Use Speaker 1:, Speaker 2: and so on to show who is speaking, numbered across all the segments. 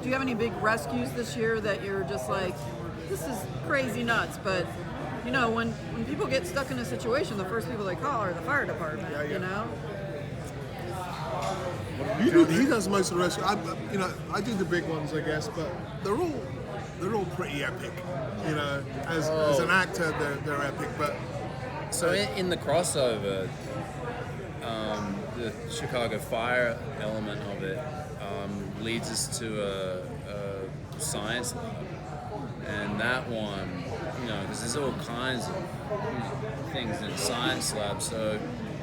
Speaker 1: you have any big rescues this year that you're just like, this is crazy nuts? But you know, when people get stuck in a situation, the first people they call are the fire department.
Speaker 2: Yeah.
Speaker 1: You know.
Speaker 2: He does most of the rest. I do the big ones, I guess, but they're all pretty epic. You know, as an actor, they're epic. But
Speaker 3: so in the crossover, the Chicago fire element of it leads us to a science lab, and that one, you know, because there's all kinds of things in science labs. So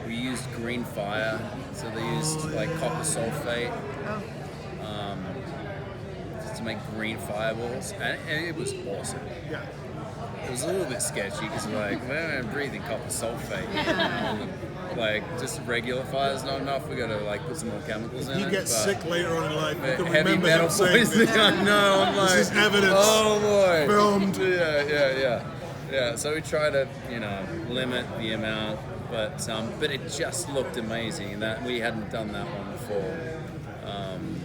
Speaker 3: we used green fire, so they used like copper sulfate to make green fireballs, and it was awesome.
Speaker 2: yeah,
Speaker 3: It was a little bit sketchy because like, man, I'm breathing copper sulfate. Like just regular fire's not enough. We got to like put some more chemicals in it.
Speaker 2: you get sick later on in life. You can
Speaker 3: Heavy
Speaker 2: remember
Speaker 3: metal
Speaker 2: him saying
Speaker 3: poisoning.
Speaker 2: this.
Speaker 3: I know. I'm like,
Speaker 2: This is evidence.
Speaker 3: oh boy.
Speaker 2: Filmed.
Speaker 3: Yeah. So we try to, you know, limit the amount, but it just looked amazing, and that we hadn't done that one before.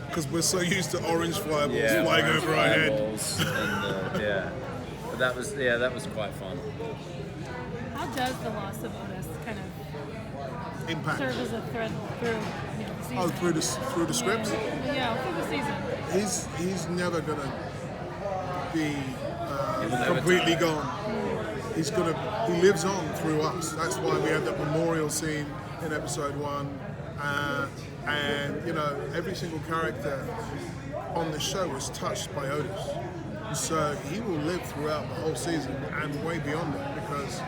Speaker 2: Because we're so used to orange fireballs flying
Speaker 3: orange
Speaker 2: over our head.
Speaker 3: fireballs, and but that was quite fun.
Speaker 4: How does the loss of Otis kind of
Speaker 2: Impact.
Speaker 4: serve as a thread through the season?
Speaker 2: Oh, through the scripts?
Speaker 4: Yeah, through the season.
Speaker 2: He's never gonna be
Speaker 3: never
Speaker 2: completely
Speaker 3: die.
Speaker 2: gone. He lives on through us. That's why we had that memorial scene in episode 1. And you know, every single character on the show was touched by Otis. So he will live throughout the whole season and way beyond that, because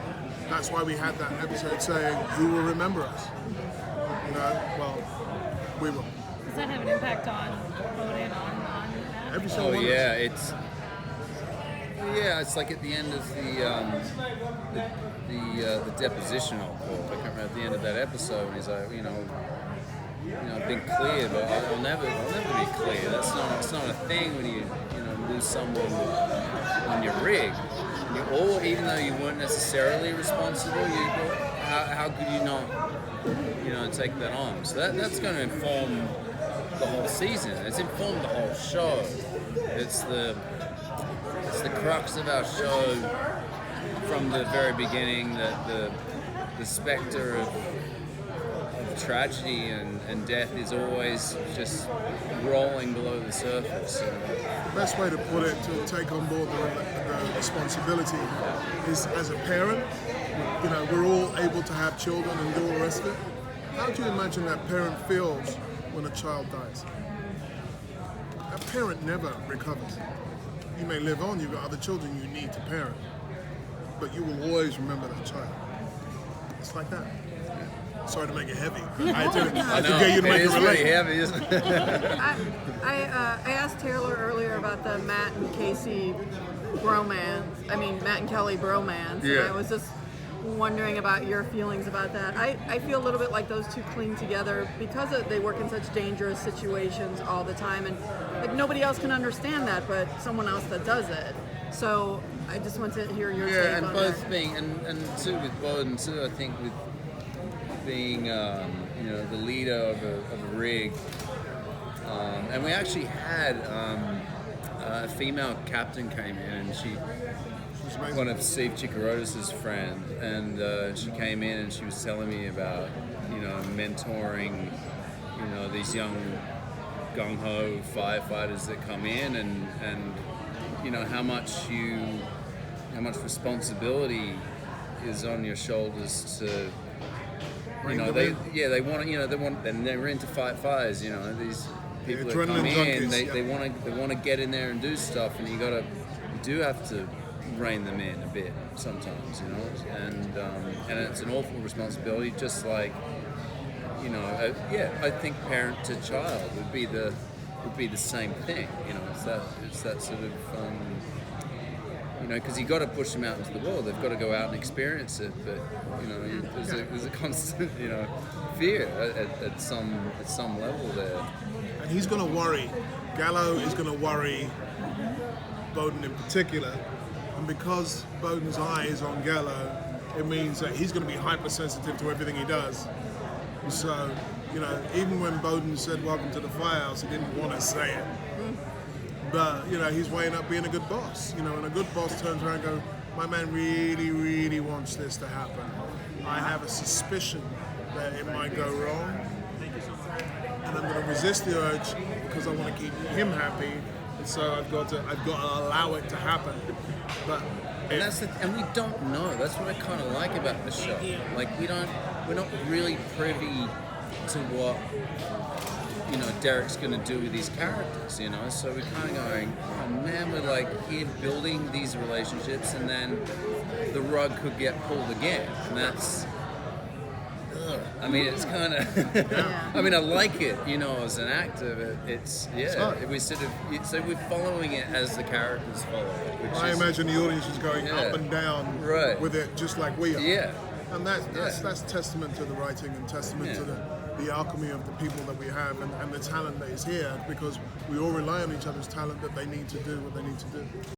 Speaker 2: that's why we had that episode saying, who will remember us? You know, well, we will.
Speaker 4: Does that have an impact on Odin, on Matt?
Speaker 2: Every single
Speaker 3: Oh
Speaker 2: one
Speaker 3: yeah,
Speaker 2: of us.
Speaker 3: it's like at the end of the deposition, I'll call it. I can't remember at the end of that episode. And he's like, you know, I've been clear, but I'll never be clear. It's not a thing when you lose someone on your rig. Even though you weren't necessarily responsible, how could you not, take that on? So that's going to inform the whole season. It's informed the whole show. It's the crux of our show from the very beginning, that the specter of tragedy and death is always just rolling below the surface.
Speaker 2: The best way to put it, to take on board the responsibility, is as a parent, you know, we're all able to have children and do all the rest of it. How do you imagine that parent feels when a child dies? That parent never recovers. You may live on, you've got other children you need to parent, but you will always remember that child. It's like that. Sorry to make it heavy. I had to get you to make it relate.
Speaker 3: Really heavy, isn't it?
Speaker 1: I asked Taylor earlier about the Matt and Casey bromance. I mean, Matt and Kelly bromance.
Speaker 3: Yeah.
Speaker 1: And I was just wondering about your feelings about that. I feel a little bit like those two cling together because they work in such dangerous situations all the time, and like nobody else can understand that but someone else that does it. So I just want to hear your take
Speaker 3: and
Speaker 1: on
Speaker 3: both
Speaker 1: that.
Speaker 3: being and too with Bowden too, I think with being the leader of a rig, and we actually had a female captain came in, and she's one of Steve Chikarotis' friend, and she came in and she was telling me about mentoring these young gung-ho firefighters that come in, and how much responsibility is on your shoulders to they want and they're into fight fires. These people that come in, they want to get in there and do stuff, and you do have to rein them in a bit sometimes, and it's an awful responsibility. Just like I think parent to child would be the same thing. It's that sort of. Because you got to push them out into the world. They've got to go out and experience it. But there's a constant fear at some level there.
Speaker 2: And he's going to worry. Gallo is going to worry Bowden in particular. And because Bowden's eye is on Gallo, it means that he's going to be hypersensitive to everything he does. So, even when Bowden said "Welcome to the Firehouse," he didn't want to say it. But, you know, he's weighing up being a good boss, you know, and a good boss turns around and goes, my man really, really wants this to happen. I have a suspicion that it might go wrong, and I'm going to resist the urge because I want to keep him happy, and so I've got to allow it to happen. But
Speaker 3: and we don't know. That's what I kind of like about the show. Like we're not really privy to what, you know, Derek's going to do with these characters, you know. So we're kind of going, oh man, we're like here building these relationships, and then the rug could get pulled again, and that's. I mean, it's kind of. I mean, I like it, you know, as an actor. But it's we sort of so we're following it as the characters follow it. Which
Speaker 2: I imagine the audience is going up and down with it, just like we are.
Speaker 3: Yeah.
Speaker 2: And that's testament to the writing and testament to the alchemy of the people that we have and the talent that is here, because we all rely on each other's talent that they need to do what they need to do.